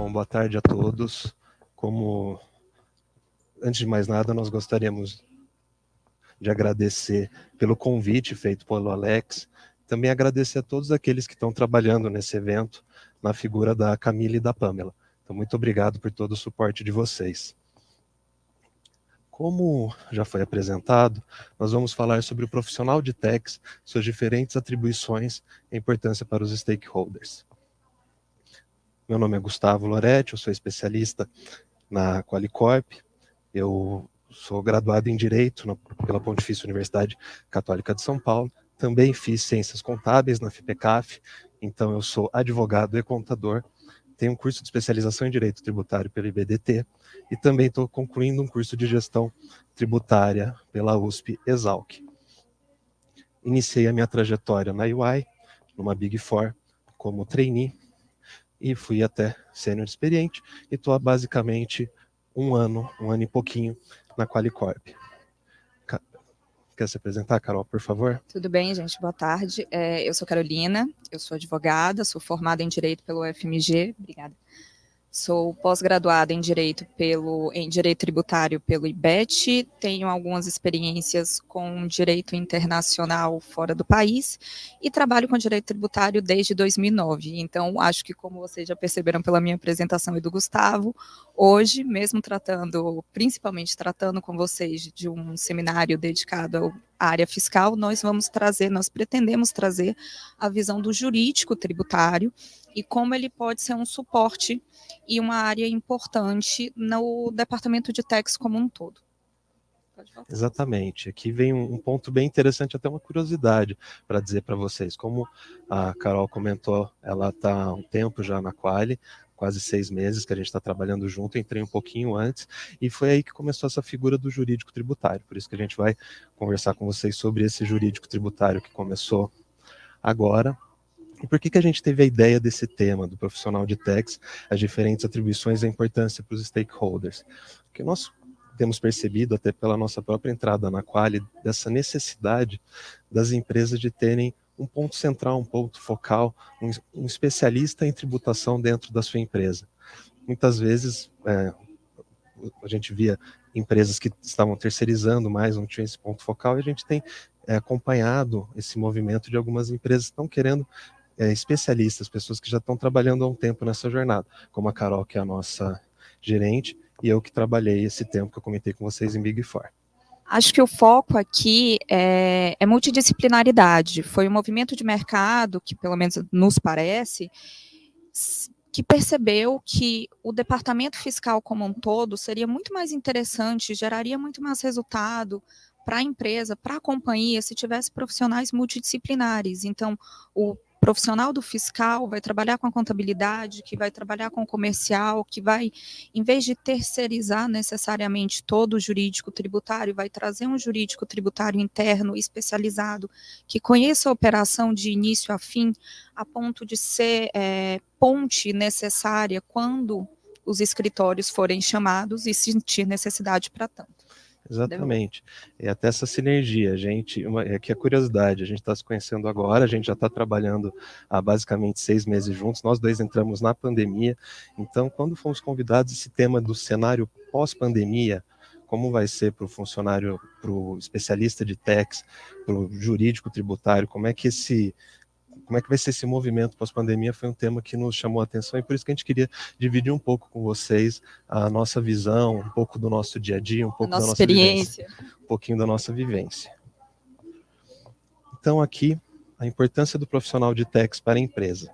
Bom, boa tarde a todos. Antes de mais nada, nós gostaríamos de agradecer pelo convite feito pelo Alex, também agradecer a todos aqueles que estão trabalhando nesse evento, na figura da Camila e da Pamela. Então, muito obrigado por todo o suporte de vocês. Como já foi apresentado, nós vamos falar sobre o profissional de techs, suas diferentes atribuições e importância para os stakeholders. Meu nome é Gustavo Loretti, eu sou especialista na Qualicorp, eu sou graduado em Direito pela Pontifícia Universidade Católica de São Paulo, também fiz Ciências Contábeis na FIPECAF, então eu sou advogado e contador, tenho um curso de especialização em Direito Tributário pelo IBDT e também estou concluindo um curso de Gestão Tributária pela USP Exalc. Iniciei a minha trajetória na UI, numa Big Four, como trainee, e fui até sênior experiente, e estou há basicamente um ano e pouquinho na Qualicorp. Quer se apresentar, Carol, por favor? Tudo bem, gente? Boa tarde. Eu sou Carolina, eu sou advogada, sou formada em Direito pelo UFMG, obrigada. Sou pós-graduada em Direito Tributário pelo IBET, tenho algumas experiências com Direito Internacional fora do país e trabalho com Direito Tributário desde 2009. Então, acho que como vocês já perceberam pela minha apresentação e do Gustavo, hoje, mesmo principalmente tratando com vocês de um seminário dedicado à área fiscal, nós pretendemos trazer a visão do jurídico tributário e como ele pode ser um suporte e uma área importante no departamento de tax como um todo. Exatamente. Aqui vem um ponto bem interessante, até uma curiosidade para dizer para vocês. Como a Carol comentou, ela está há um tempo já na Quali, quase 6 meses que a gente está trabalhando junto, entrei um pouquinho antes, e foi aí que começou essa figura do jurídico tributário. Por isso que a gente vai conversar com vocês sobre esse jurídico tributário que começou agora. E por que a gente teve a ideia desse tema, do profissional de tax, as diferentes atribuições e a importância para os stakeholders? Porque nós temos percebido, até pela nossa própria entrada na Quali, dessa necessidade das empresas de terem um ponto central, um ponto focal, um especialista em tributação dentro da sua empresa. Muitas vezes, a gente via empresas que estavam terceirizando mais, não tinham esse ponto focal, e a gente tem acompanhado esse movimento de algumas empresas que estão querendo especialistas, pessoas que já estão trabalhando há um tempo nessa jornada, como a Carol, que é a nossa gerente, e eu que trabalhei esse tempo que eu comentei com vocês em Big Four. Acho que o foco aqui é multidisciplinaridade. Foi um movimento de mercado que, pelo menos nos parece, que percebeu que o departamento fiscal como um todo seria muito mais interessante, geraria muito mais resultado para a empresa, para a companhia, se tivesse profissionais multidisciplinares. Então, o profissional do fiscal vai trabalhar com a contabilidade, que vai trabalhar com o comercial, que vai, em vez de terceirizar necessariamente todo o jurídico tributário, vai trazer um jurídico tributário interno especializado, que conheça a operação de início a fim, a ponto de ser ponte necessária quando os escritórios forem chamados e sentir necessidade para tanto. Exatamente. E até essa sinergia, aqui a curiosidade, a gente está se conhecendo agora, a gente já está trabalhando há basicamente 6 meses juntos, nós dois entramos na pandemia, então quando fomos convidados, esse tema do cenário pós-pandemia, como vai ser para o funcionário, para o especialista de tax, para o jurídico tributário, como é que vai ser esse movimento pós-pandemia, foi um tema que nos chamou a atenção, e por isso que a gente queria dividir um pouco com vocês a nossa visão, um pouco do nosso dia a dia, um pouco da nossa experiência, um pouquinho da nossa vivência. Então aqui, a importância do profissional de tax para a empresa.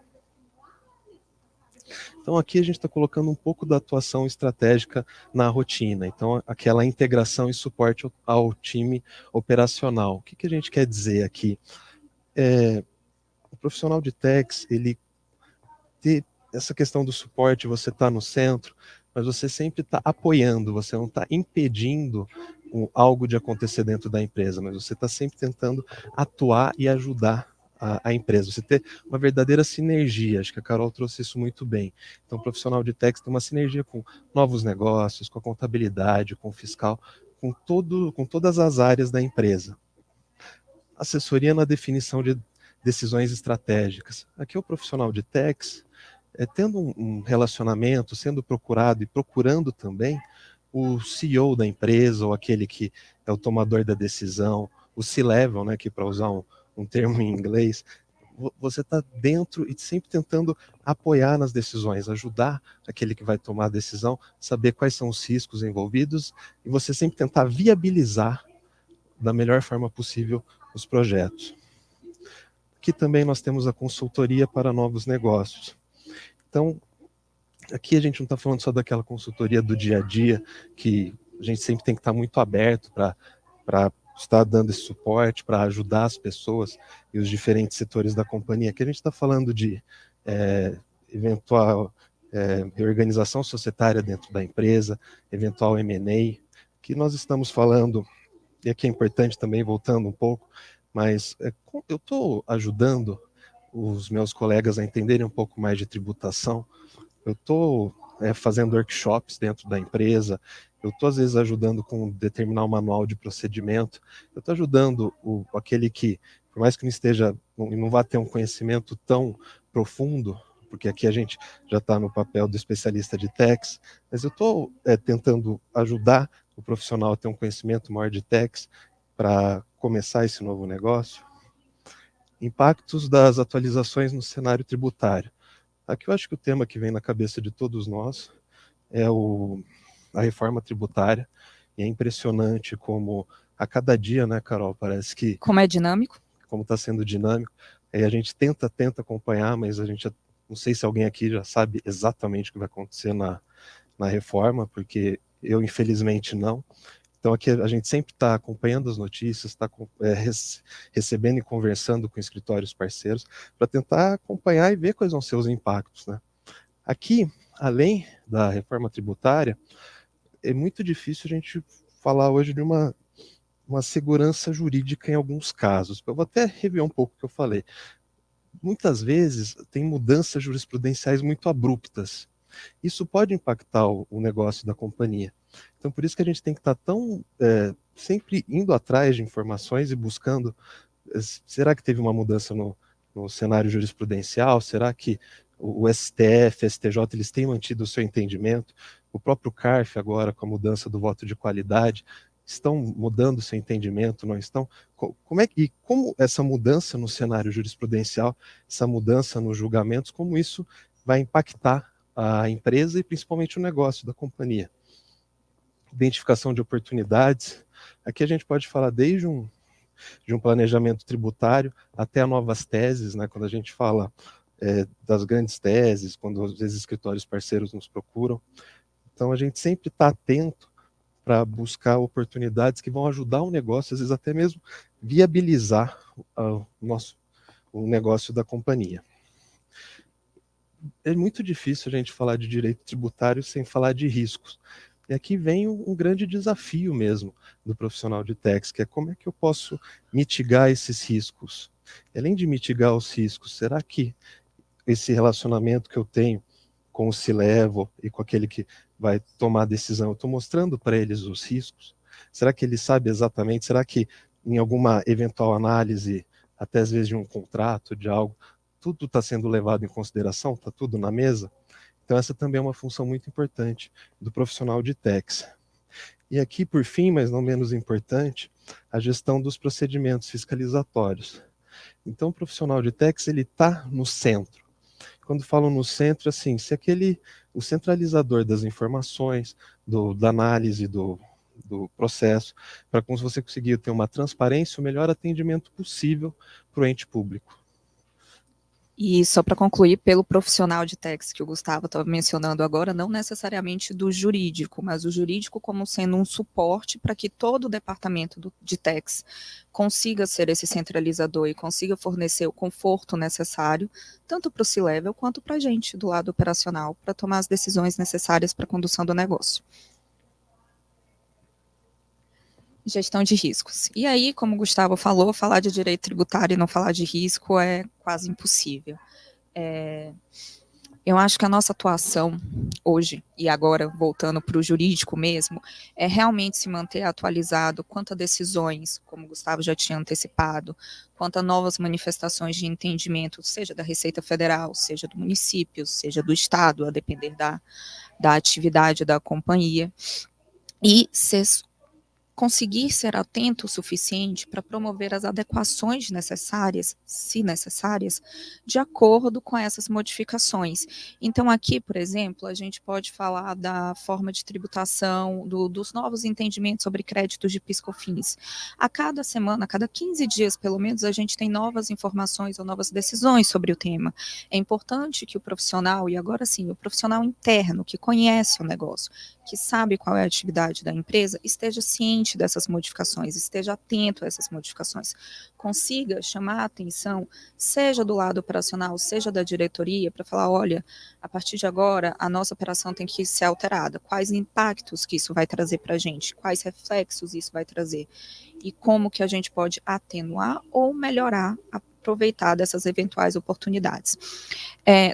Então aqui a gente está colocando um pouco da atuação estratégica na rotina, então aquela integração e suporte ao time operacional. O que a gente quer dizer aqui? O profissional de tax, ele ter essa questão do suporte, você está no centro, mas você sempre está apoiando, você não está impedindo algo de acontecer dentro da empresa, mas você está sempre tentando atuar e ajudar a empresa, você ter uma verdadeira sinergia, acho que a Carol trouxe isso muito bem. Então o profissional de tax tem uma sinergia com novos negócios, com a contabilidade, com o fiscal, com todas as áreas da empresa. Assessoria na definição de decisões estratégicas. Aqui o profissional de tax, tendo um relacionamento, sendo procurado e procurando também o CEO da empresa, ou aquele que é o tomador da decisão, o C-level, né, que para usar um termo em inglês, você está dentro e sempre tentando apoiar nas decisões, ajudar aquele que vai tomar a decisão, saber quais são os riscos envolvidos, e você sempre tentar viabilizar da melhor forma possível os projetos. Aqui também nós temos a consultoria para novos negócios. Então, aqui a gente não está falando só daquela consultoria do dia a dia, que a gente sempre tem que estar muito aberto para estar dando esse suporte, para ajudar as pessoas e os diferentes setores da companhia. Aqui a gente está falando de eventual reorganização societária dentro da empresa, eventual M&A, que nós estamos falando, e aqui é importante também, voltando um pouco, mas eu estou ajudando os meus colegas a entenderem um pouco mais de tributação. Eu estou fazendo workshops dentro da empresa, eu estou às vezes ajudando com determinar um manual de procedimento, eu estou ajudando aquele que, por mais que não vá ter um conhecimento tão profundo, porque aqui a gente já está no papel do especialista de tax, mas eu estou tentando ajudar o profissional a ter um conhecimento maior de tax para começar esse novo negócio. Impactos das atualizações no cenário tributário. Aqui eu acho que o tema que vem na cabeça de todos nós é a reforma tributária, e é impressionante como a cada dia, né, Carol, parece que... Como é dinâmico. Como está sendo dinâmico, a gente tenta acompanhar, mas a gente não sei se alguém aqui já sabe exatamente o que vai acontecer na reforma, porque eu, infelizmente, não. Então, aqui a gente sempre está acompanhando as notícias, está recebendo e conversando com escritórios parceiros, para tentar acompanhar e ver quais vão ser os impactos, né? Aqui, além da reforma tributária, é muito difícil a gente falar hoje de uma segurança jurídica em alguns casos. Eu vou até rever um pouco o que eu falei. Muitas vezes tem mudanças jurisprudenciais muito abruptas. Isso pode impactar o negócio da companhia. Então, por isso que a gente tem que estar sempre indo atrás de informações e buscando, será que teve uma mudança no cenário jurisprudencial? Será que o STF, STJ, eles têm mantido o seu entendimento? O próprio CARF agora, com a mudança do voto de qualidade, estão mudando o seu entendimento, não estão? Como essa mudança no cenário jurisprudencial, essa mudança nos julgamentos, como isso vai impactar a empresa e principalmente o negócio da companhia? Identificação de oportunidades. Aqui a gente pode falar desde de um planejamento tributário até a novas teses, né? Quando a gente fala das grandes teses, quando às vezes escritórios parceiros nos procuram. Então a gente sempre está atento para buscar oportunidades que vão ajudar o negócio, às vezes até mesmo viabilizar o negócio da companhia. É muito difícil a gente falar de direito tributário sem falar de riscos. E aqui vem um grande desafio mesmo do profissional de tax, que é como é que eu posso mitigar esses riscos. Além de mitigar os riscos, será que esse relacionamento que eu tenho com o C-level e com aquele que vai tomar a decisão, eu estou mostrando para eles os riscos? Será que ele sabe exatamente? Será que em alguma eventual análise, até às vezes de um contrato, de algo, tudo está sendo levado em consideração? Está tudo na mesa? Então essa também é uma função muito importante do profissional de tax. E aqui, por fim, mas não menos importante, a gestão dos procedimentos fiscalizatórios. Então o profissional de tax, ele está no centro. Quando falam no centro, assim, se o centralizador das informações, da análise do processo, para como você conseguir ter uma transparência, o melhor atendimento possível para o ente público. E só para concluir, pelo profissional de tax que o Gustavo estava mencionando agora, não necessariamente do jurídico, mas o jurídico como sendo um suporte para que todo o departamento de tax consiga ser esse centralizador e consiga fornecer o conforto necessário, tanto para o C-level quanto para a gente do lado operacional, para tomar as decisões necessárias para a condução do negócio. Gestão de riscos. E aí, como o Gustavo falou, falar de direito tributário e não falar de risco é quase impossível. Eu acho que a nossa atuação hoje, e agora voltando para o jurídico mesmo, é realmente se manter atualizado quanto a decisões, como o Gustavo já tinha antecipado, quanto a novas manifestações de entendimento, seja da Receita Federal, seja do município, seja do Estado, a depender da atividade da companhia, e conseguir ser atento o suficiente para promover as adequações necessárias, se necessárias, de acordo com essas modificações. Então, aqui, por exemplo, a gente pode falar da forma de tributação, dos novos entendimentos sobre créditos de PIS/COFINS. A cada semana, a cada 15 dias, pelo menos, a gente tem novas informações ou novas decisões sobre o tema. É importante que o profissional, e agora sim, o profissional interno, que conhece o negócio, que sabe qual é a atividade da empresa, esteja ciente dessas modificações, esteja atento a essas modificações, consiga chamar a atenção, seja do lado operacional, seja da diretoria, para falar, olha, a partir de agora, a nossa operação tem que ser alterada, quais impactos que isso vai trazer para a gente, quais reflexos isso vai trazer, e como que a gente pode atenuar ou melhorar aproveitar dessas eventuais oportunidades.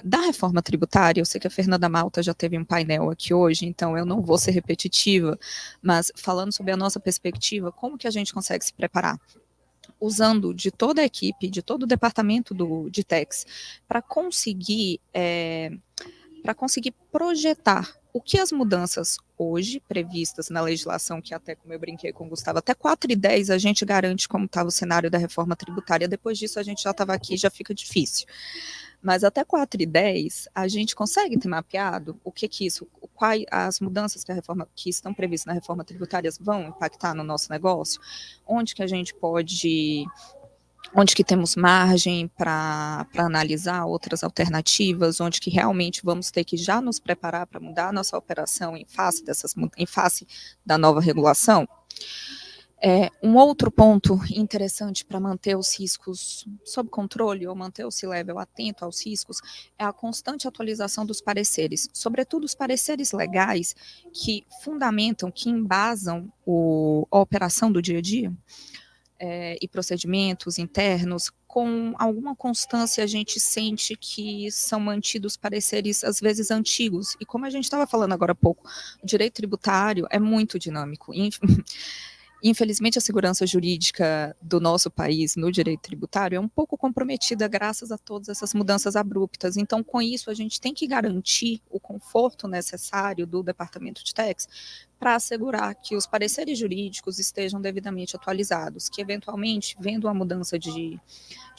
Da reforma tributária, eu sei que a Fernanda Malta já teve um painel aqui hoje, então eu não vou ser repetitiva, mas falando sobre a nossa perspectiva, como que a gente consegue se preparar? Usando de toda a equipe, de todo o departamento de TEX, para conseguir projetar o que as mudanças hoje previstas na legislação, que até como eu brinquei com o Gustavo, até 4h10 a gente garante como estava o cenário da reforma tributária, depois disso a gente já estava aqui, já fica difícil. Mas até 4h10 a gente consegue ter mapeado o que isso, quais as mudanças que estão previstas na reforma tributária vão impactar no nosso negócio, onde que a gente pode, onde que temos margem para analisar outras alternativas, onde que realmente vamos ter que já nos preparar para mudar a nossa operação em face da nova regulação. Um outro ponto interessante para manter os riscos sob controle ou manter o C-Level atento aos riscos é a constante atualização dos pareceres, sobretudo os pareceres legais que fundamentam, que embasam a operação do dia a dia e procedimentos internos. Com alguma constância, a gente sente que são mantidos pareceres, às vezes, antigos. E como a gente estava falando agora há pouco, o direito tributário é muito dinâmico. Infelizmente, a segurança jurídica do nosso país no direito tributário é um pouco comprometida graças a todas essas mudanças abruptas. Então, com isso, a gente tem que garantir o conforto necessário do Departamento de Tax para assegurar que os pareceres jurídicos estejam devidamente atualizados, que, eventualmente, vendo uma mudança de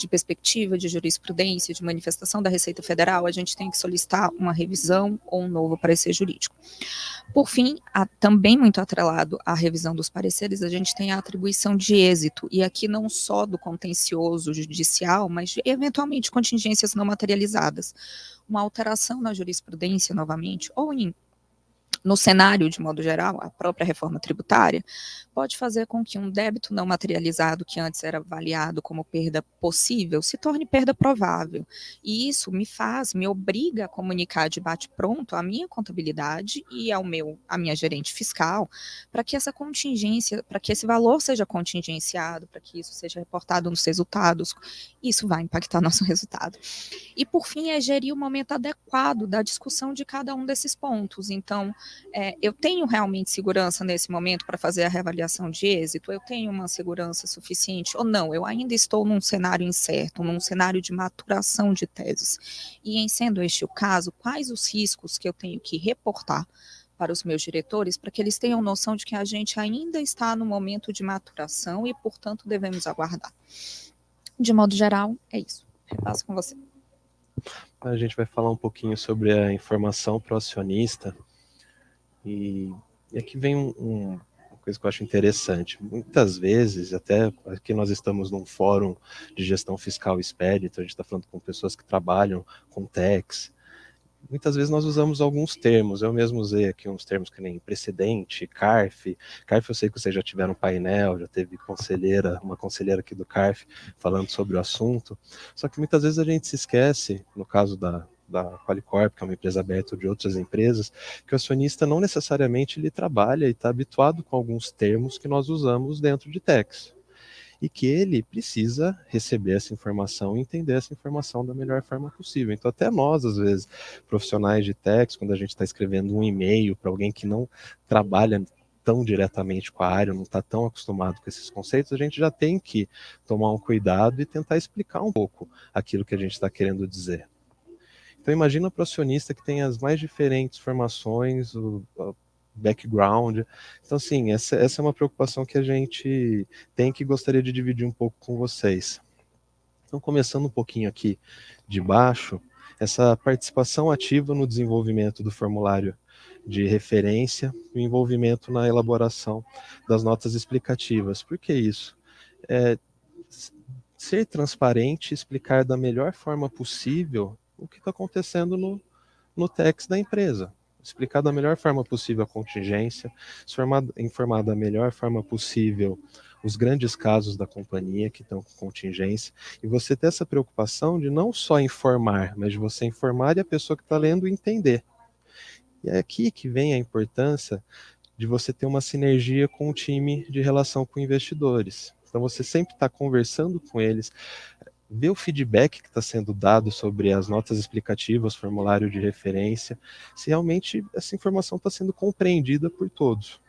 perspectiva, de jurisprudência, de manifestação da Receita Federal, a gente tem que solicitar uma revisão ou um novo parecer jurídico. Por fim, também muito atrelado à revisão dos pareceres, a gente tem a atribuição de êxito, e aqui não só do contencioso judicial, mas de, eventualmente, contingências não materializadas. Uma alteração na jurisprudência, novamente, ou no cenário, de modo geral, a própria reforma tributária, pode fazer com que um débito não materializado, que antes era avaliado como perda possível, se torne perda provável. E isso me obriga a comunicar de bate-pronto à minha contabilidade e à minha gerente fiscal, para que essa contingência, para que esse valor seja contingenciado, para que isso seja reportado nos resultados. Isso vai impactar nosso resultado. E, por fim, é gerir o momento adequado da discussão de cada um desses pontos. Então, eu tenho realmente segurança nesse momento para fazer a reavaliação de êxito? Eu tenho uma segurança suficiente ou não? Eu ainda estou num cenário incerto, num cenário de maturação de teses. E, em sendo este o caso, quais os riscos que eu tenho que reportar para os meus diretores, para que eles tenham noção de que a gente ainda está no momento de maturação e, portanto, devemos aguardar. De modo geral, é isso. Repasso com você. A gente vai falar um pouquinho sobre a informação para o acionista. E aqui vem uma coisa que eu acho interessante. Muitas vezes, até aqui nós estamos num fórum de gestão fiscal expedito, a gente está falando com pessoas que trabalham com tax. Muitas vezes nós usamos alguns termos, eu mesmo usei aqui uns termos que nem precedente, CARF. CARF eu sei que vocês já tiveram painel, já teve uma conselheira aqui do CARF falando sobre o assunto, só que muitas vezes a gente se esquece, no caso da Qualicorp, que é uma empresa aberta de outras empresas, que o acionista não necessariamente ele trabalha e está habituado com alguns termos que nós usamos dentro de tax. e que ele precisa receber essa informação e entender essa informação da melhor forma possível. Então, até nós, às vezes, profissionais de techs, quando a gente está escrevendo um e-mail para alguém que não trabalha tão diretamente com a área, não está tão acostumado com esses conceitos, a gente já tem que tomar um cuidado e tentar explicar um pouco aquilo que a gente está querendo dizer. Então imagina para o acionista que tem as mais diferentes formações, o background. Então, assim, essa é uma preocupação que a gente tem, que gostaria de dividir um pouco com vocês. Então, começando um pouquinho aqui de baixo, essa participação ativa no desenvolvimento do formulário de referência e o envolvimento na elaboração das notas explicativas. Por que isso? Ser transparente, explicar da melhor forma possível o que está acontecendo no TEX da empresa. Explicar da melhor forma possível a contingência, informar da melhor forma possível os grandes casos da companhia que estão com contingência, e você ter essa preocupação de não só informar, mas de você informar e a pessoa que está lendo entender. E é aqui que vem a importância de você ter uma sinergia com o time de relação com investidores. Então você sempre está conversando com eles, ver o feedback que está sendo dado sobre as notas explicativas, formulário de referência, se realmente essa informação está sendo compreendida por todos.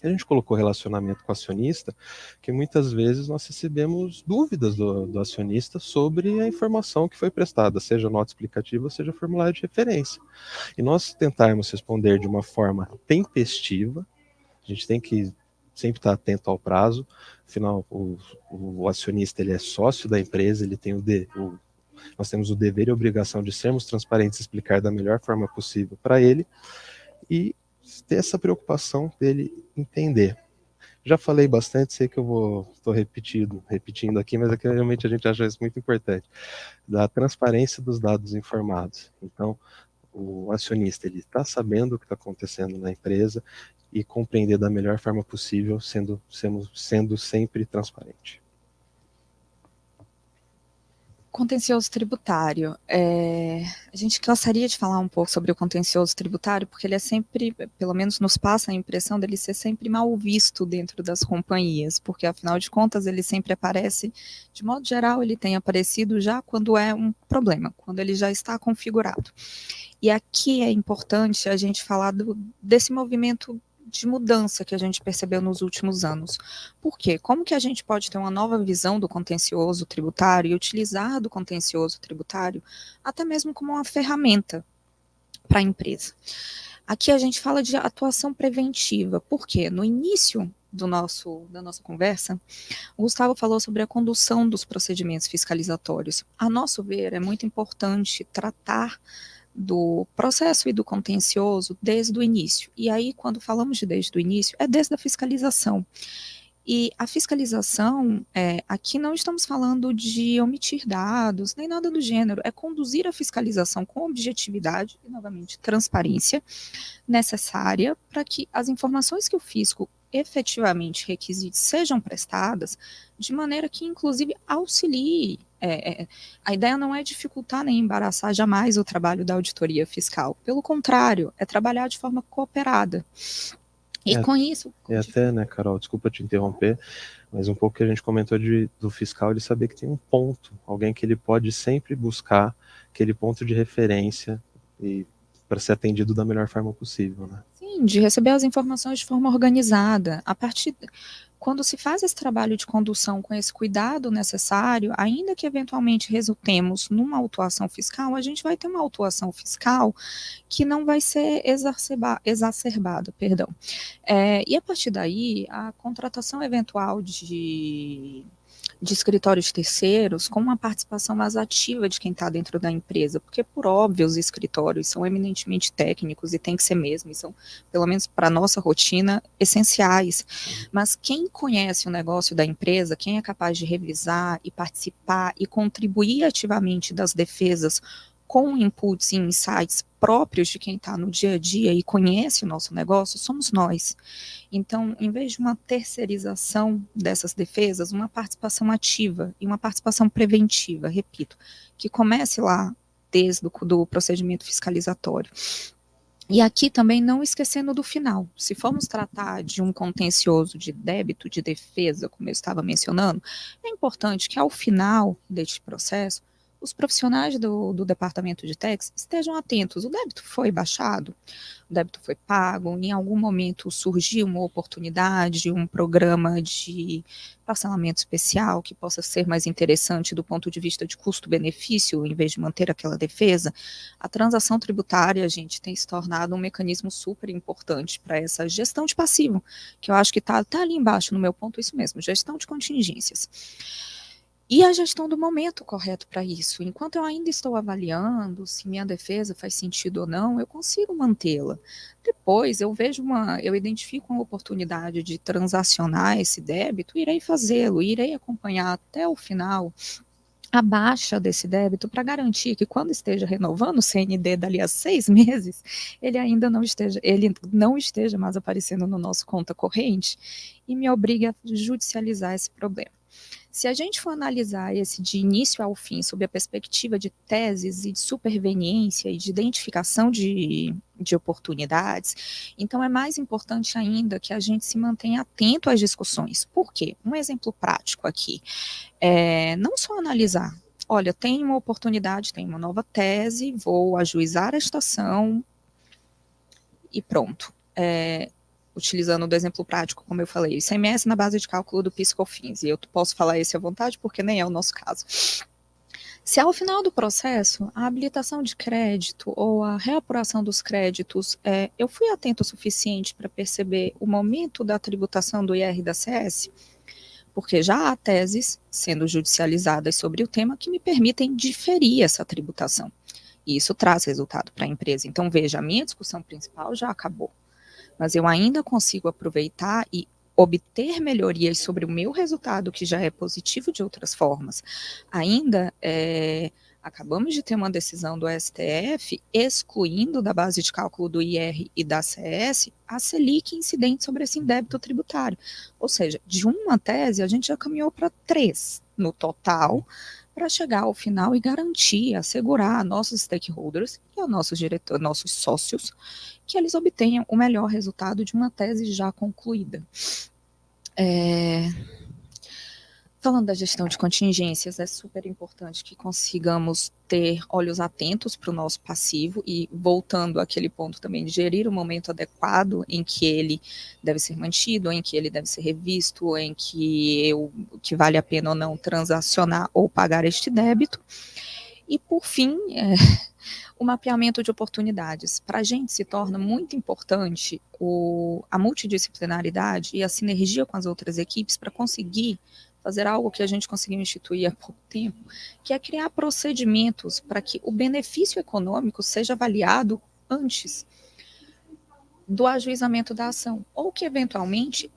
A gente colocou relacionamento com o acionista, que muitas vezes nós recebemos dúvidas do acionista sobre a informação que foi prestada, seja nota explicativa, seja formulário de referência. E nós tentarmos responder de uma forma tempestiva, a gente tem que sempre estar atento ao prazo, afinal, o acionista ele é sócio da empresa, ele tem nós temos o dever e a obrigação de sermos transparentes e explicar da melhor forma possível para ele, e ter essa preocupação dele entender. Já falei bastante, sei que eu estou repetindo aqui, mas é que realmente a gente acha isso muito importante, da transparência dos dados informados. Então, o acionista ele está sabendo o que está acontecendo na empresa e compreender da melhor forma possível, sendo sempre transparente. Contencioso tributário. A gente gostaria de falar um pouco sobre o contencioso tributário, porque ele é sempre, pelo menos nos passa a impressão dele ser sempre mal visto dentro das companhias, porque afinal de contas ele sempre aparece, de modo geral, ele tem aparecido já quando é um problema, quando ele já está configurado. E aqui é importante a gente falar desse movimento de mudança que a gente percebeu nos últimos anos. Por quê? Como que a gente pode ter uma nova visão do contencioso tributário e utilizar do contencioso tributário até mesmo como uma ferramenta para a empresa? Aqui a gente fala de atuação preventiva. Por quê? No início da nossa conversa, o Gustavo falou sobre a condução dos procedimentos fiscalizatórios. A nosso ver, é muito importante tratar do processo e do contencioso desde o início. E aí, quando falamos de desde o início, é desde a fiscalização. E a fiscalização, aqui não estamos falando de omitir dados, nem nada do gênero, é conduzir a fiscalização com objetividade e, novamente, transparência necessária para que as informações que o fisco efetivamente requisite sejam prestadas de maneira que, inclusive, auxilie. A ideia não é dificultar nem embaraçar jamais o trabalho da auditoria fiscal. Pelo contrário, é trabalhar de forma cooperada. E com isso... Até, né, Carol, desculpa te interromper, mas um pouco que a gente comentou do fiscal, ele saber que tem um ponto, alguém que ele pode sempre buscar aquele ponto de referência e para ser atendido da melhor forma possível, né? Sim, de receber as informações de forma organizada. Quando se faz esse trabalho de condução com esse cuidado necessário, ainda que eventualmente resultemos numa autuação fiscal, a gente vai ter uma autuação fiscal que não vai ser exacerbada, perdão. E a partir daí, a contratação eventual de escritórios terceiros com uma participação mais ativa de quem está dentro da empresa, porque, por óbvio, os escritórios são eminentemente técnicos e tem que ser mesmo, e são, pelo menos para a nossa rotina, essenciais. Mas quem conhece o negócio da empresa, quem é capaz de revisar e participar e contribuir ativamente das defesas com inputs e insights próprios de quem está no dia a dia e conhece o nosso negócio, somos nós. Então, em vez de uma terceirização dessas defesas, uma participação ativa e uma participação preventiva, repito, que comece lá desde do procedimento fiscalizatório. E aqui também não esquecendo do final. Se formos tratar de um contencioso de débito, de defesa, como eu estava mencionando, é importante que ao final deste processo, os profissionais do departamento de tax estejam atentos. O débito foi baixado? O débito foi pago? Em algum momento surgiu uma oportunidade, um programa de parcelamento especial que possa ser mais interessante do ponto de vista de custo-benefício, em vez de manter aquela defesa? A transação tributária, gente, tem se tornado um mecanismo super importante para essa gestão de passivo, que eu acho que está tá ali embaixo no meu ponto, isso mesmo, gestão de contingências. E a gestão do momento correto para isso. Enquanto eu ainda estou avaliando se minha defesa faz sentido ou não, eu consigo mantê-la. Depois eu identifico uma oportunidade de transacionar esse débito, irei fazê-lo, irei acompanhar até o final a baixa desse débito para garantir que quando esteja renovando o CND dali a 6 meses, ele não esteja mais aparecendo no nosso conta corrente e me obrigue a judicializar esse problema. Se a gente for analisar esse de início ao fim, sob a perspectiva de teses e de superveniência e de identificação de oportunidades, então é mais importante ainda que a gente se mantenha atento às discussões. Por quê? Um exemplo prático aqui é não só analisar, olha, tem uma oportunidade, tem uma nova tese, vou ajuizar a estação e pronto. Utilizando do exemplo prático, como eu falei, ICMS na base de cálculo do PIS/COFINS, e eu posso falar isso à vontade porque nem é o nosso caso. Se ao final do processo, a habilitação de crédito ou a reapuração dos créditos, eu fui atento o suficiente para perceber o momento da tributação do IR e da CS, porque já há teses sendo judicializadas sobre o tema que me permitem diferir essa tributação. E isso traz resultado para a empresa. Então, veja, a minha discussão principal já acabou, mas eu ainda consigo aproveitar e obter melhorias sobre o meu resultado, que já é positivo de outras formas. Ainda acabamos de ter uma decisão do STF excluindo da base de cálculo do IR e da CS a Selic incidente sobre esse débito tributário. Ou seja, de uma tese a gente já caminhou para 3 no total, para chegar ao final e garantir, assegurar a nossos stakeholders e aos nossos diretores, nossos sócios, que eles obtenham o melhor resultado de uma tese já concluída. Falando da gestão de contingências, é super importante que consigamos ter olhos atentos para o nosso passivo e, voltando àquele ponto também de gerir o momento adequado em que ele deve ser mantido, em que ele deve ser revisto, em que vale a pena ou não transacionar ou pagar este débito. E, por fim, o mapeamento de oportunidades. Para a gente se torna muito importante a multidisciplinaridade e a sinergia com as outras equipes para conseguir fazer algo que a gente conseguiu instituir há pouco tempo, que é criar procedimentos para que o benefício econômico seja avaliado antes do ajuizamento da ação, ou que eventualmente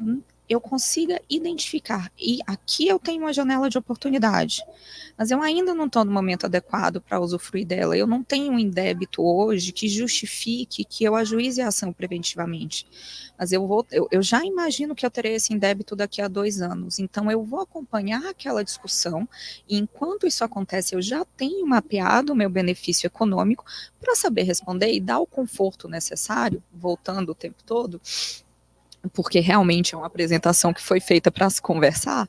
eu consiga identificar, e aqui eu tenho uma janela de oportunidade, mas eu ainda não estou no momento adequado para usufruir dela, eu não tenho um indébito hoje que justifique que eu ajuize a ação preventivamente, mas eu já imagino que eu terei esse indébito daqui a 2 anos, então eu vou acompanhar aquela discussão, e enquanto isso acontece, eu já tenho mapeado o meu benefício econômico para saber responder e dar o conforto necessário, voltando o tempo todo, porque realmente é uma apresentação que foi feita para se conversar,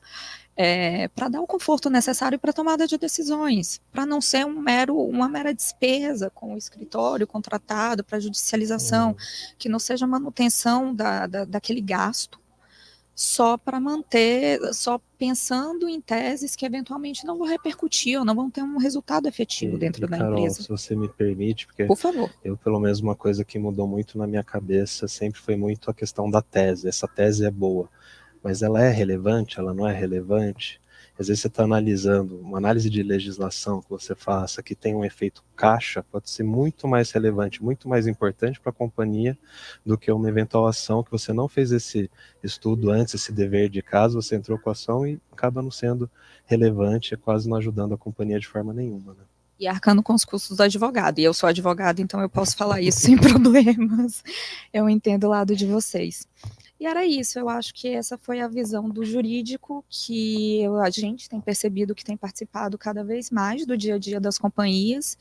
para dar o conforto necessário para a tomada de decisões, para não ser uma mera despesa com o escritório contratado para judicialização, que não seja manutenção daquele gasto, só para manter, só pensando em teses que eventualmente não vão repercutir ou não vão ter um resultado efetivo dentro da Carol, empresa. se você me permite, porque Por favor. eu, pelo menos, uma coisa que mudou muito na minha cabeça sempre foi muito a questão da tese. Essa tese é boa, mas ela é relevante, ela não é relevante? Às vezes você está analisando, uma análise de legislação que você faça, que tem um efeito caixa, pode ser muito mais relevante, muito mais importante para a companhia do que uma eventual ação que você não fez esse estudo antes, esse dever de casa, você entrou com a ação e acaba não sendo relevante, quase não ajudando a companhia de forma nenhuma, né? E arcando com os custos do advogado. E eu sou advogada, então eu posso falar isso sem problemas. Eu entendo o lado de vocês. E era isso, eu acho que essa foi a visão do jurídico que a gente tem percebido que tem participado cada vez mais do dia a dia das companhias.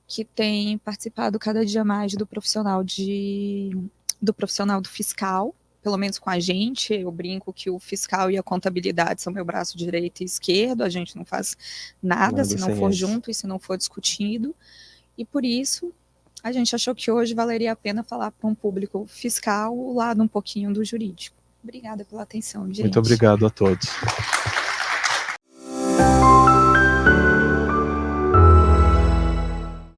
que tem participado cada dia mais do profissional do fiscal, pelo menos com a gente. Eu brinco que o fiscal e a contabilidade são meu braço direito e esquerdo, a gente não faz nada se não for junto e se não for discutido, e por isso a gente achou que hoje valeria a pena falar para um público fiscal o lado um pouquinho do jurídico. Obrigada pela atenção, gente. Muito obrigado a todos.